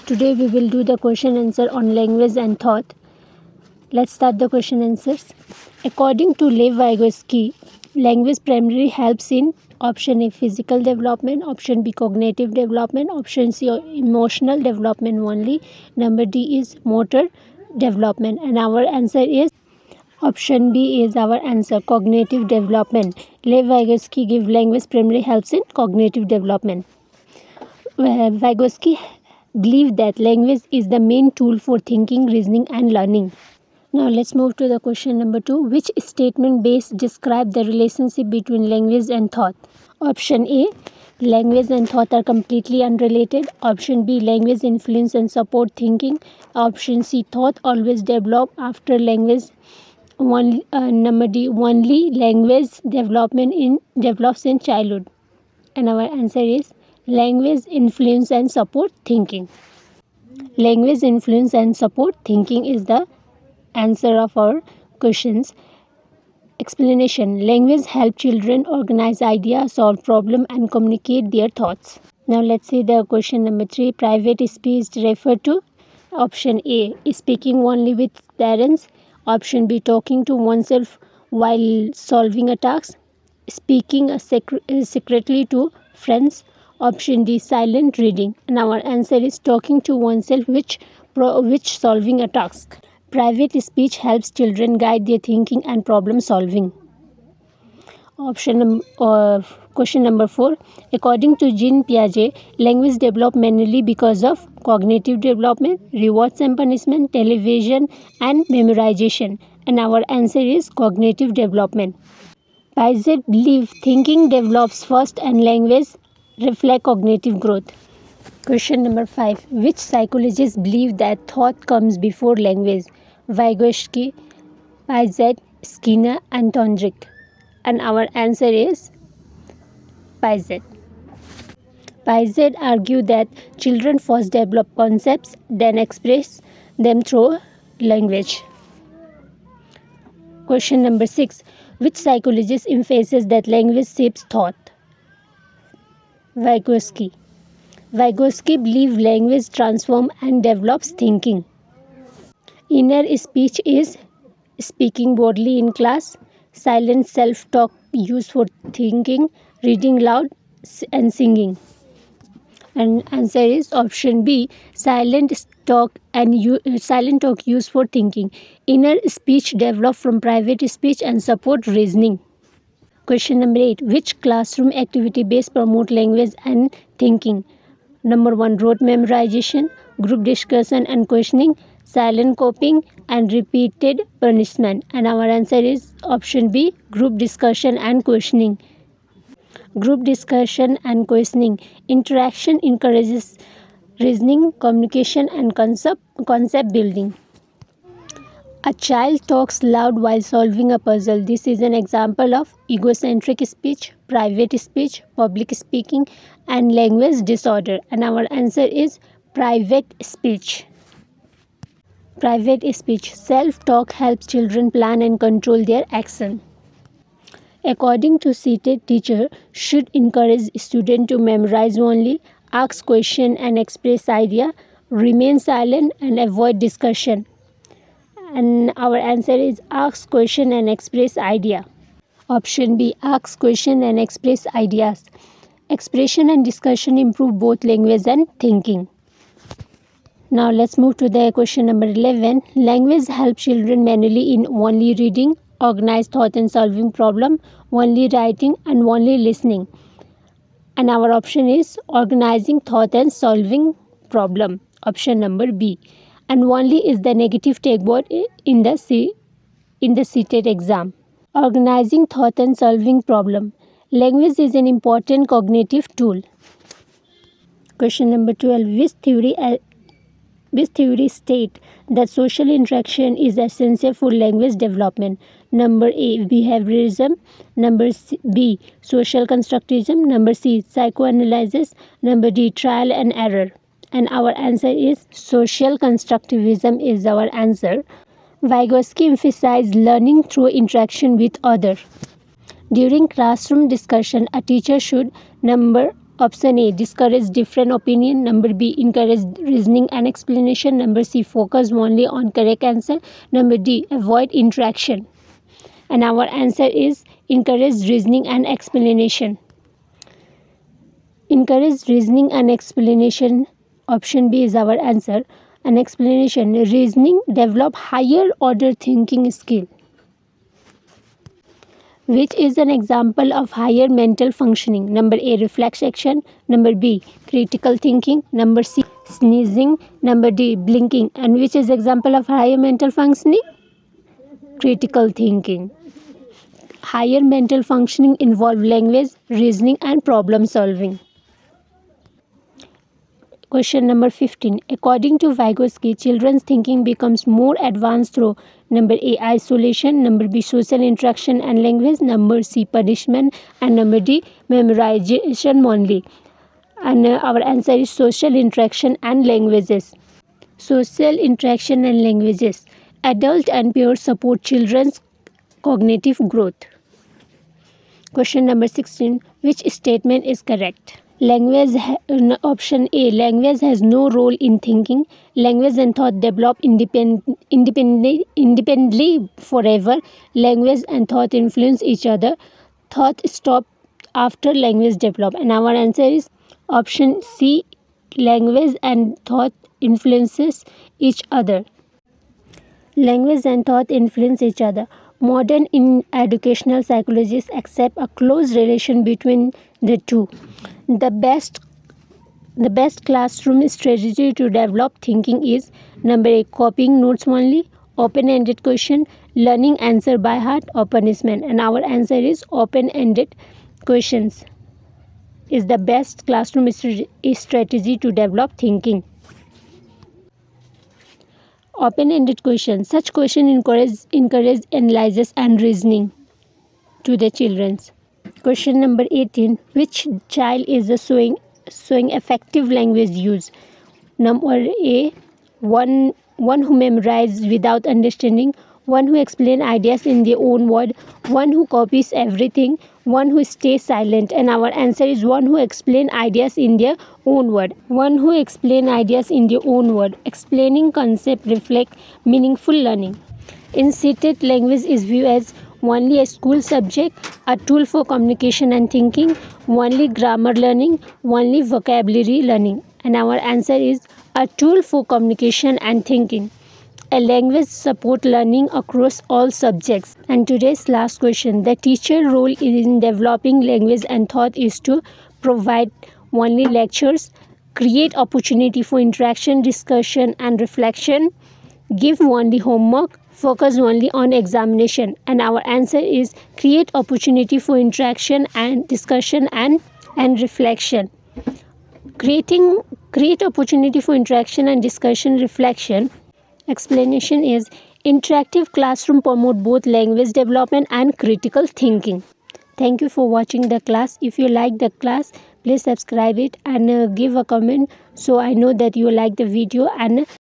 Today we will do the question answer on language and thought. Let's start the question answers. According to Lev Vygotsky, language primarily helps in option A physical development, option B cognitive development, option C emotional development only, number D is motor development, and our answer is option B is our answer, cognitive development. Lev Vygotsky give language primarily helps in cognitive development. Vygotsky believed that language is the main tool for thinking, reasoning, and learning. Now let's move to the question number 2. Which statement best describe the relationship between language and thought? Option A, language and thought are completely unrelated. Option B, language influence and support thinking. Option C, thought always develop after language. Number D, only language develops in childhood. And our answer is language influence and support thinking. Language influence and support thinking is the answer of our questions. Explanation. Language help children organize ideas, solve problems, and communicate their thoughts. Now let's see the question number 3. Private speech refer to option A, speaking only with parents. Option B, talking to oneself while solving a task. Speaking secretly to friends. Option D, silent reading. And our answer is talking to oneself which solving a task. Private speech helps children guide their thinking and problem solving. Question number 4. According to Jean Piaget, language develops mainly because of cognitive development, rewards and punishment, television, and memorization. And our answer is cognitive development. Piaget believes thinking develops first and language reflect cognitive growth. Question number 5. Which psychologists believe that thought comes before language? Vygotsky, Piaget, Skinner, and Thorndike. And our answer is Piaget. Piaget argued that children first develop concepts, then express them through language. Question number 6. Which psychologist emphasizes that language shapes thought? Vygotsky. Vygotsky believes language transforms and develops thinking. Inner speech is speaking boldly in class, silent self-talk used for thinking, reading loud, and singing. And answer is option B, silent talk used for thinking. Inner speech developed from private speech and support reasoning. Question number 8. Which classroom activity best promote language and thinking? Number 1, rote memorization, group discussion and questioning, silent copying, and repeated punishment. And our answer is option B, group discussion and questioning. Group discussion and questioning. Interaction encourages reasoning, communication, and concept building. A child talks loud while solving a puzzle. This is an example of egocentric speech, private speech, public speaking, and language disorder. And our answer is private speech. Private speech. Self-talk helps children plan and control their action. According to seated teacher, should encourage student to memorize only, ask question and express idea, remain silent and avoid discussion. And our answer is ask question and express idea. Option B, ask question and express ideas. Expression and discussion improve both language and thinking. Now let's move to the question number 11. Language helps children manually in only reading, organized thought and solving problem, only writing, and only listening. And our option is organizing thought and solving problem. Option number B. And only is the negative take word in the seated exam. Organizing thought and solving problem. Language is an important cognitive tool. Question number 12. Which theory state that social interaction is essential for language development? Number A, behaviorism. Number B, social constructivism. Number C, psychoanalysis. Number D, trial and error. And our answer is social constructivism is our answer. Vygotsky emphasized learning through interaction with others. During classroom discussion, a teacher should number Option A, discourage different opinion. Number B, encourage reasoning and explanation. Number C, focus only on correct answer. Number D, avoid interaction. And our answer is encourage reasoning and explanation. Encourage reasoning and explanation. Option B is our answer. An explanation. Reasoning develop higher order thinking skill, which is an example of higher mental functioning. Number A, reflex action. Number B, critical thinking. Number C, sneezing. Number D, blinking. And which is example of higher mental functioning? Critical thinking. Higher mental functioning involve language, reasoning and problem solving. Question number 15. According to Vygotsky, children's thinking becomes more advanced through number A, isolation, number B, social interaction and language, number C, punishment, and number D, memorization only. And our answer is social interaction and languages. Social interaction and languages. Adult and peers support children's cognitive growth. Question number 16. Which statement is correct? Option A, language has no role in thinking. Language and thought develop independently forever. Language and thought influence each other. Thought stop after language develop. And our answer is option C, language and thought influences each other. Language and thought influence each other. Modern educational psychologists accept a close relation between the two. The best classroom strategy to develop thinking is number A, copying notes only, open-ended question, learning answer by heart, or punishment. And our answer is open-ended questions is the best classroom strategy to develop thinking. Open-ended question. Such question encourage analysis and reasoning to the children. Question number 18. Which child is showing effective language use? Number A, one who memorizes without understanding, one who explains ideas in their own word, one who copies everything, one who stays silent. And our answer is one who explains ideas in their own word. One who explains ideas in their own word. Explaining concept reflect meaningful learning. Incited language is viewed as only a school subject, a tool for communication and thinking, only grammar learning, only vocabulary learning. And our answer is a tool for communication and thinking. A language support learning across all subjects. And today's last question. The teacher role in developing language and thought is to provide only lectures, create opportunity for interaction, discussion and reflection, give only homework, focus only on examination. And our answer is create opportunity for interaction and discussion and reflection. Create opportunity for interaction and discussion, reflection. Explanation is interactive classroom promote both language development and critical thinking. Thank you for watching the class. If you like the class, please subscribe it and give a comment so I know that you like the video, and